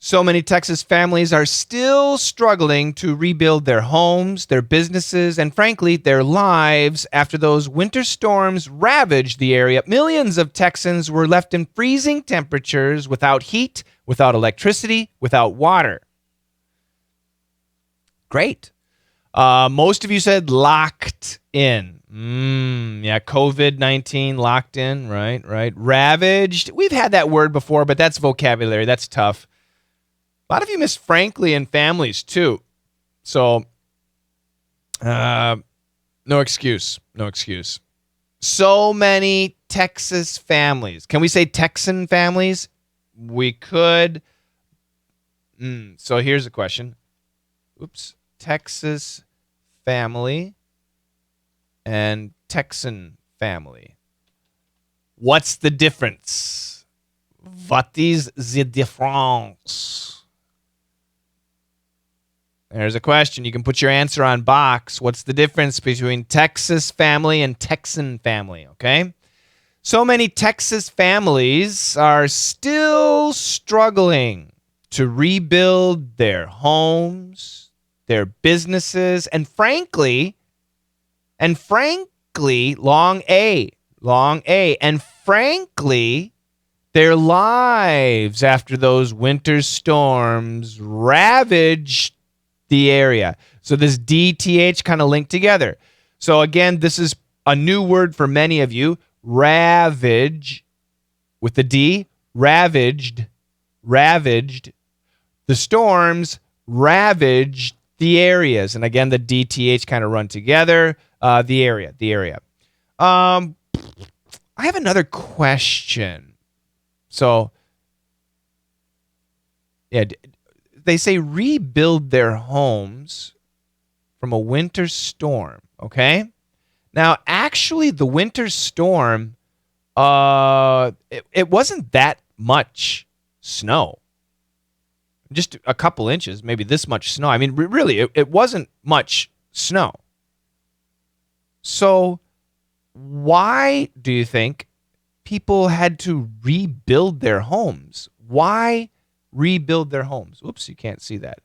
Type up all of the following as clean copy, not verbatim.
So many Texas families are still struggling to rebuild their homes, their businesses, and frankly, their lives after those winter storms ravaged the area. Millions of Texans were left in freezing temperatures without heat, without electricity, without water. Great. Most of you said locked in. Yeah, COVID-19, locked in, right. Ravaged. We've had that word before, but that's vocabulary. That's tough. A lot of you missed frankly and families too. So, no excuse. So many Texas families. Can we say Texan families? We could. So here's a question. Texas family and Texan family. What's the difference? What is the difference? There's a question. You can put your answer on box. What's the difference between Texas family and Texan family, okay? So many Texas families are still struggling to rebuild their homes, their businesses, and frankly, long A, and frankly, their lives after those winter storms ravaged the area. So this DTH kind of linked together. So again, this is a new word for many of you. Ravage with the D, ravaged. The storms ravaged the areas. And again, the DTH kind of run together. The area. I have another question. So, yeah, they say rebuild their homes from a winter storm, okay? Now, actually, the winter storm, it wasn't that much snow. Just a couple inches, maybe this much snow. I mean, really, it wasn't much snow. So why do you think people had to rebuild their homes? Why rebuild their homes? Oops, you can't see that.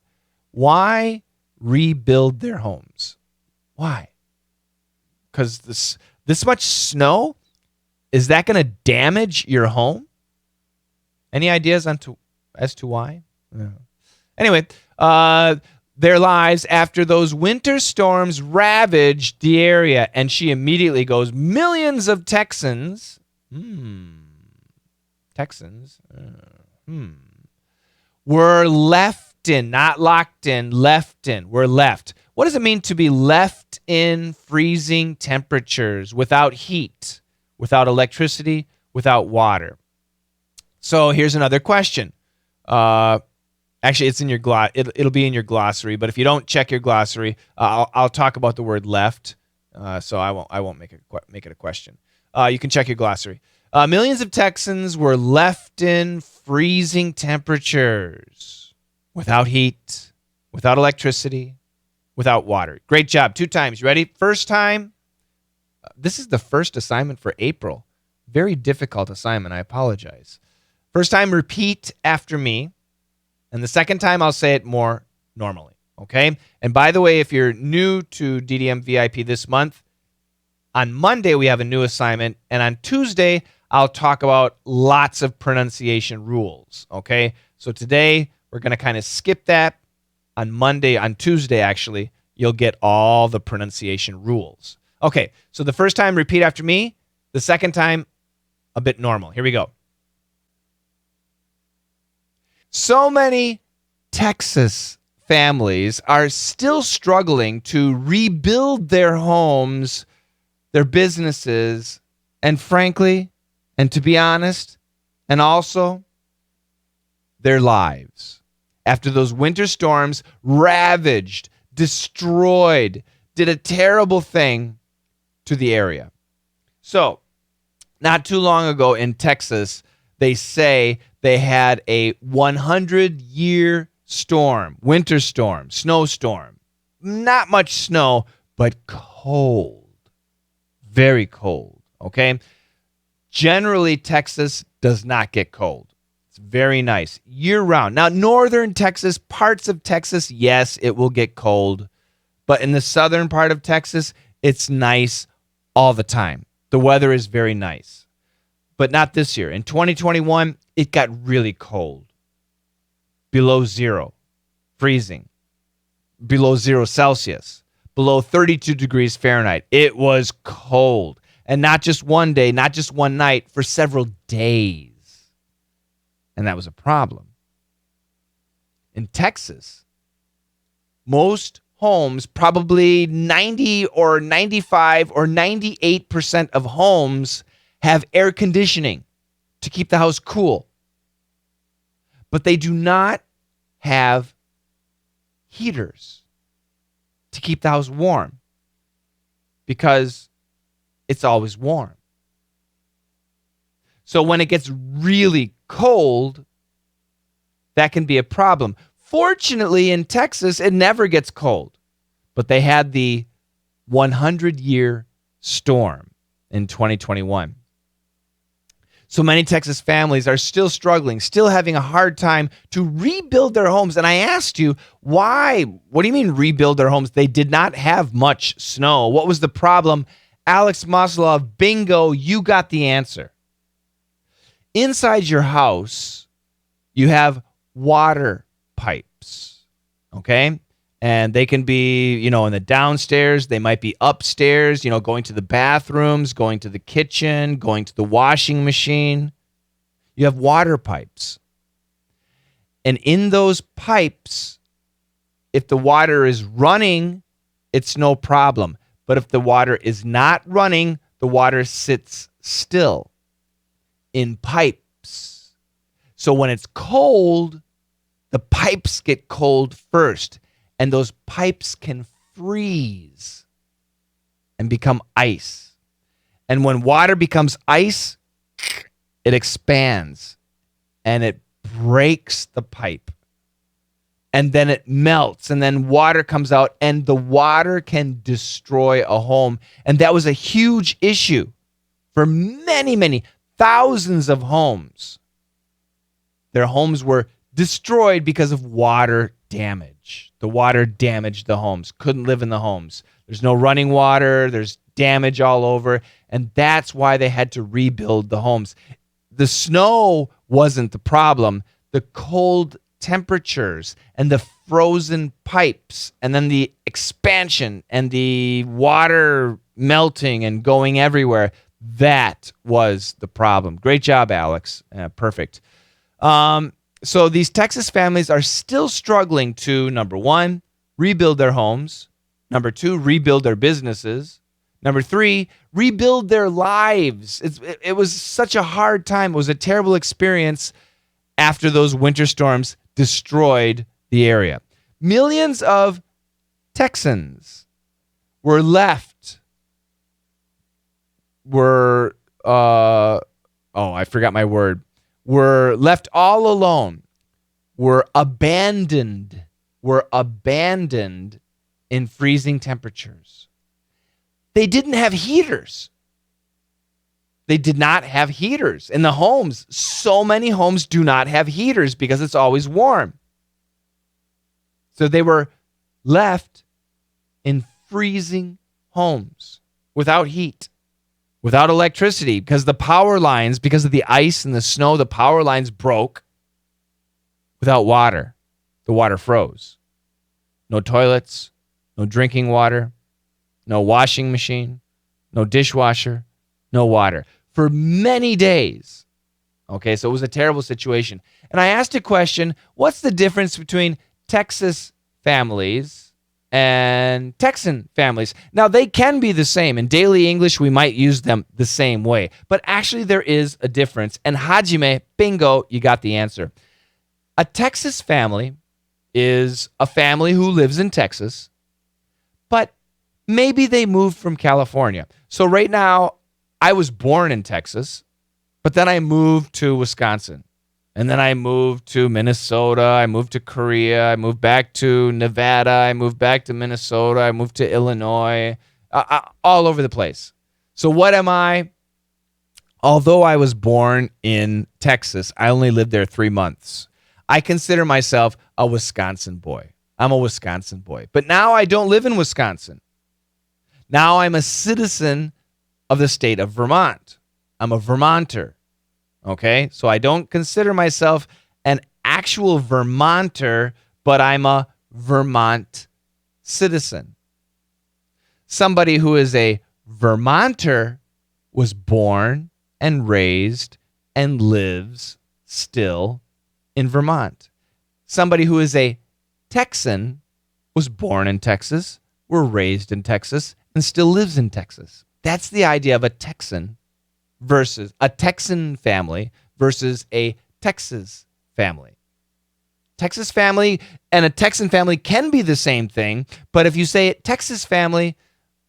Why rebuild their homes? Why? Because this much snow, is that going to damage your home? Any ideas as to why? No. Anyway, their lives after those winter storms ravaged the area, and she immediately goes, millions of Texans, were left in, not locked in, left in, were left. What does it mean to be left in freezing temperatures, without heat, without electricity, without water? So here's another question. Actually, it's in your it'll be in your glossary. But if you don't check your glossary, I'll talk about the word left. So I won't make it a question. You can check your glossary. Millions of Texans were left in freezing temperatures, without heat, without electricity, without water. Great job. 2 times. You ready? First time. This is the first assignment for April. Very difficult assignment. I apologize. First time, repeat after me. And the second time, I'll say it more normally, okay? And by the way, if you're new to DDM VIP this month, on Monday, we have a new assignment. And on Tuesday, I'll talk about lots of pronunciation rules, okay? So today, we're going to kind of skip that. On Tuesday, actually, you'll get all the pronunciation rules. Okay, so the first time, repeat after me. The second time, a bit normal. Here we go. So many Texas families are still struggling to rebuild their homes, their businesses, and frankly, and to be honest, and also their lives after those winter storms ravaged, destroyed, did a terrible thing to the area. So, not too long ago in Texas, they say they had a 100-year storm, winter storm, snowstorm. Not much snow, but cold. Very cold, okay? Generally, Texas does not get cold. It's very nice year-round. Now, northern Texas, parts of Texas, yes, it will get cold. But in the southern part of Texas, it's nice all the time. The weather is very nice. But not this year. In 2021, it got really cold. Below zero. Freezing. Below 0 Celsius. Below 32 degrees Fahrenheit. It was cold. And not just one day, not just one night, for several days. And that was a problem. In Texas, most homes, probably 90 or 95 or 98% of homes have air conditioning to keep the house cool. But they do not have heaters to keep the house warm because it's always warm. So when it gets really cold, that can be a problem. Fortunately, in Texas, it never gets cold. But they had the 100-year storm in 2021. So many Texas families are still struggling, still having a hard time to rebuild their homes. And I asked you, why? What do you mean rebuild their homes? They did not have much snow. What was the problem? Alex Maslov, bingo, you got the answer. Inside your house, you have water pipes, okay? And they can be, in the downstairs. They might be upstairs, going to the bathrooms, going to the kitchen, going to the washing machine. You have water pipes. And in those pipes, if the water is running, it's no problem. But if the water is not running, the water sits still in pipes. So when it's cold, the pipes get cold first, and those pipes can freeze and become ice. And when water becomes ice, it expands and it breaks the pipe. And then it melts, and then water comes out, and the water can destroy a home. And that was a huge issue for many, many thousands of homes. Their homes were destroyed because of water damage. The water damaged the homes. Couldn't live in the homes. There's no running water. There's damage all over. And that's why they had to rebuild the homes. The snow wasn't the problem. The cold temperatures and the frozen pipes and then the expansion and the water melting and going everywhere. That was the problem. Great job, Alex. Perfect. So these Texas families are still struggling to, number one, rebuild their homes. Number two, rebuild their businesses. Number three, rebuild their lives. It was such a hard time. It was a terrible experience after those winter storms destroyed the area. Millions of Texans were left. I forgot my word. Were left all alone. Were abandoned in freezing temperatures. They didn't have heaters. They did not have heaters in the homes. So many homes do not have heaters because it's always warm. So they were left in freezing homes without heat, without electricity, because the power lines, because of the ice and the snow, the power lines broke. Without water, the water froze. No toilets, no drinking water, no washing machine, no dishwasher, no water for many days. Okay, so it was a terrible situation. And I asked a question, what's the difference between Texas families and Texan families? Now, they can be the same. In daily English, we might use them the same way. But actually, there is a difference. And Hajime, bingo, you got the answer. A Texas family is a family who lives in Texas, but maybe they moved from California. So right now, I was born in Texas, but then I moved to Wisconsin. And then I moved to Minnesota. I moved to Korea. I moved back to Nevada. I moved back to Minnesota. I moved to Illinois. All over the place. So what am I? Although I was born in Texas, I only lived there 3 months. I consider myself a Wisconsin boy. I'm a Wisconsin boy. But now I don't live in Wisconsin. Now I'm a citizen of the state of Vermont. I'm a Vermonter. Okay? So I don't consider myself an actual Vermonter, but I'm a Vermont citizen. Somebody who is a Vermonter was born and raised and lives still in Vermont. Somebody who is a Texan was born in Texas, were raised in Texas, and still lives in Texas. That's the idea of a Texan versus a Texan family versus a Texas family. Texas family and a Texan family can be the same thing, but if you say Texas family,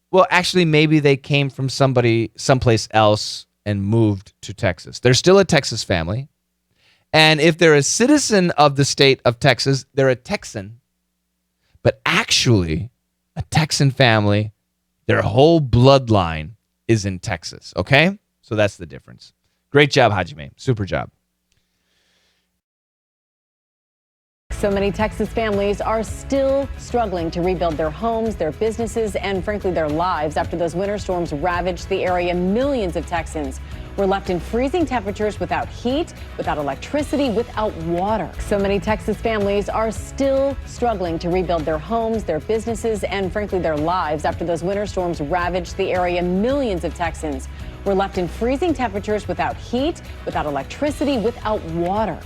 well, actually, maybe they came from someplace else and moved to Texas. They're still a Texas family. And if they're a citizen of the state of Texas, they're a Texan. But actually, a Texan family, their whole bloodline is in Texas. Okay? So that's the difference. Great job, 𝐉𝐸. Super job. So many Texas families are still struggling to rebuild their homes, their businesses, and frankly, their lives after those winter storms ravaged the area. Millions of Texans were left in freezing temperatures without heat, without electricity, without water. So many Texas families are still struggling to rebuild their homes, their businesses, and frankly, their lives after those winter storms ravaged the area. Millions of Texans were left in freezing temperatures without heat, without electricity, without water.